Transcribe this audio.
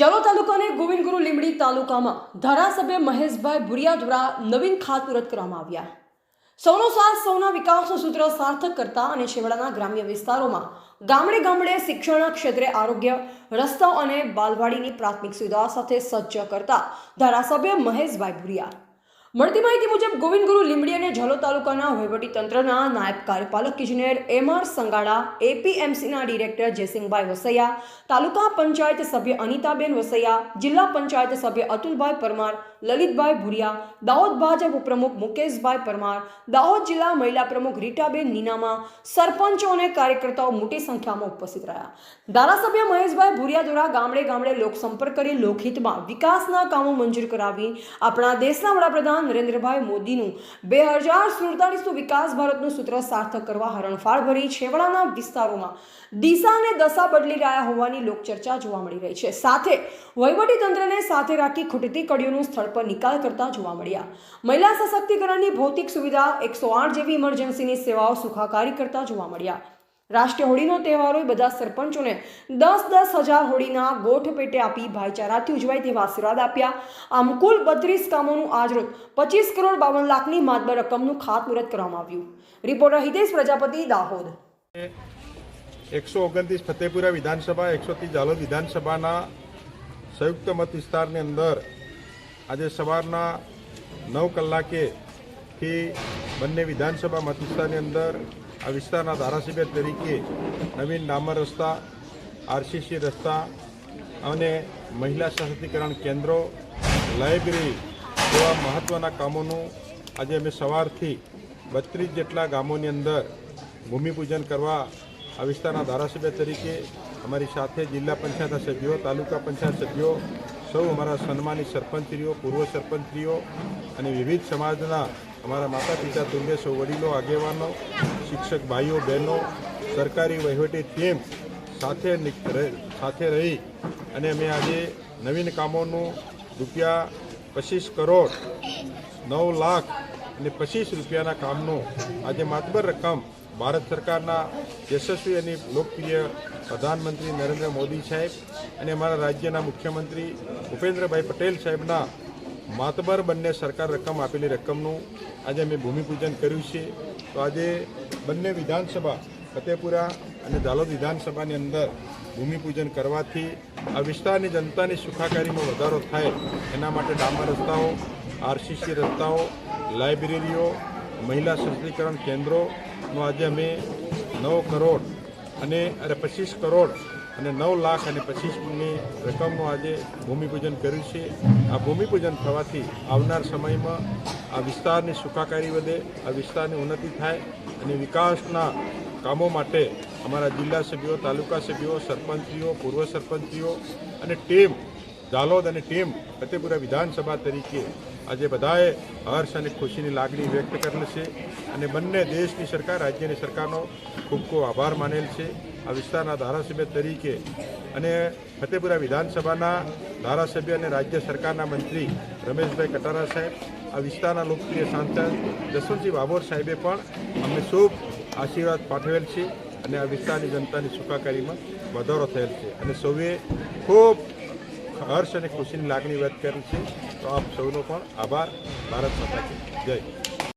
જાલોદ તાલુકાને ગોવિંદગુરુ લીંબડી તાલુકામાં ધારાસભ્ય મહેશભાઈ ભુરિયા દ્વારા નવીન ખાતમુહૂર્ત કરવામાં આવ્યા। સૌનો સાથ સૌના વિકાસનું સૂત્ર સાર્થક કરતા અને છેવાડાના ગ્રામ્ય વિસ્તારોમાં ગામડે ગામડે શિક્ષણ ક્ષેત્રે આરોગ્ય રસ્તાઓ અને બાલવાડીની પ્રાથમિક સુવિધા સાથે સજ્જ કરતા ધારાસભ્ય મહેશભાઈ ભુરિયા। મળતી માહિતી મુજબ ગોવિંદગુરુ લીંબડી અને જાલોદ તાલુકાના વહીવટીતંત્રના નાયબ કાર્યપાલક ઇજનેર એમ.આર. સંગાડા, એપીએમસીના ડિરેક્ટર જયસિંહભાઈ વસૈયા, તાલુકા પંચાયત સભ્ય અનિતાબેન વસૈયા, જિલ્લા પંચાયત સભ્ય અતુલભાઈ પરમાર, લલિતભાઈ ભુરિયા, દાહોદ ભાજપ ઉપપ્રમુખ મુકેશભાઈ પરમાર, દાહોદ જિલ્લા મહિલા પ્રમુખ રીટાબેન નીનામા, સરપંચો અને કાર્યકર્તાઓ મોટી સંખ્યામાં ઉપસ્થિત રહ્યા। ધારાસભ્ય મહેશભાઈ ભુરિયા દ્વારા ગામડે ગામડે લોકસંપર્ક કરી લોકહિતમાં વિકાસના કામો મંજૂર કરાવી આપણા દેશના વડાપ્રધાન નરેન્દ્રભાઈ મોદીનું 2047નું વિકાસ ભારતનું સૂત્ર સાર્થક કરવા હરણફાળ ભરી છેવાડાના વિસ્તારોમાં દિશા અને દશા બદલી રહ્યા હોવાની લોકચર્ચા જોવા મળી રહી છે। સાથે વહીવટીતંત્રને સાથે રાખી ખૂટતી કડીઓનું સ્થળ પર નિકાલ કરતા જોવા મળ્યા। મહિલા સશક્તિકરણની ભૌતિક સુવિધા 108 જેવી ઇમરજન્સીની સેવાઓ સુખાકારી કરતા જોવા મળ્યા। રાષ્ટ્રીય હોળીનો તહેવારોએ બધા સરપંચોને 10,000 હોળીના ગોઠ પેટે આપી ભાઈચારાથી ઉજવાય તેવા આશીર્વાદ આપ્યા। આમ કુલ 32 કામોનું આજરોજ 25 કરોડ 52 લાખની માતબર રકમનું ખાતમુહૂર્ત કરવામાં આવ્યું। રિપોર્ટર હિતેશ પ્રજાપતિ, દાહોદ। 129 ફતેપુરા વિધાનસભા 130 જાલોદ વિધાનસભાના સંયુક્ત મત વિસ્તારની અંદર આજે સવારના 9 કલાકેથી બંને વિધાનસભા મત વિસ્તારની અંદર આ વિસ્તારના ધારાસભ્ય તરીકે નવીન ડામર રસ્તા, આરસીસી રસ્તા અને મહિલા સશક્તિકરણ કેન્દ્રો, લાઇબ્રેરી જેવા મહત્ત્વના કામોનું આજે અમે સવારથી 32 જેટલા ગામોની અંદર ભૂમિપૂજન કરવા આ વિસ્તારના ધારાસભ્ય તરીકે અમારી સાથે જિલ્લા પંચાયતના સભ્યો, તાલુકા પંચાયત સભ્યો, સૌ અમારા સન્માનિત સરપંચશ્રીઓ, પૂર્વ સરપંચશ્રીઓ અને વિવિધ સમાજના અમારા માતા પિતા તુલ્ય સૌ વડીલો, આગેવાનો, શિક્ષક ભાઈઓ બહેનો, સરકારી વહીવટી ટીમ સાથે રહી અને અમે આજે નવીન કામોનું ₹25 કરોડ 9 લાખ અને 25 રૂપિયાના કામનું આજે માતબર રકમ ભારત સરકારના યશસ્વી અને લોકપ્રિય પ્રધાનમંત્રી નરેન્દ્ર મોદી સાહેબ અને અમારા રાજ્યના મુખ્યમંત્રી ભૂપેન્દ્રભાઈ પટેલ સાહેબના માતબર બંને સરકાર રકમ આપેલી રકમનું આજે અમે ભૂમિપૂજન કર્યું છે। તો આજે બંને વિધાનસભા ફતેપુરા અને જાલોદ વિધાનસભાની અંદર ભૂમિપૂજન કરવાથી આ વિસ્તારની જનતાની સુખાકારીમાં વધારો થાય એના માટે ડામર રસ્તાઓ, આરસીસી રસ્તાઓ, લાઇબ્રેરીઓ, મહિલા સશક્તિકરણ કેન્દ્રોનો આજે અમે 9 કરોડ અને 25 કરોડ અને 9 લાખ અને 25ની રકમનું આજે ભૂમિપૂજન કર્યું છે। આ ભૂમિપૂજન થવાથી આવનાર સમયમાં આ વિસ્તારની સુખાકારી વધે, આ વિસ્તારની ઉન્નતિ થાય અને વિકાસના કામો માટે અમારા જિલ્લા સભ્યો, તાલુકા સભ્યો, સરપંચીઓ, પૂર્વ સરપંચીઓ અને ટીમ જાલોદ અને ટીમ ફતેપુરા વિધાનસભા તરીકે આજે બધાએ હર્ષ અને ખુશીની લાગણી વ્યક્ત કરેલ છે અને બંને દેશની સરકાર, રાજ્યની સરકારનો ખૂબ ખૂબ આભાર માનેલ છે। આ વિસ્તારના ધારાસભ્ય તરીકે અને ફતેપુરા વિધાનસભાના ધારાસભ્ય અને રાજ્ય સરકારના મંત્રી રમેશભાઈ કટારા સાહેબ, આ વિસ્તારના લોકપ્રિય સાંસદ જસવંતસિંહ ભાભોર સાહેબે પણ અમને શુભ આશીર્વાદ પાઠવેલ છે અને આ વિસ્તારની જનતાની સુખાકારીમાં વધારો થયેલ છે અને સૌએ ખૂબ હર્ષ અને ખુશીની લાગણી વ્યક્ત કરેલ છે। તો આપ સૌનો પણ આભાર। ભારત માતા કી જય।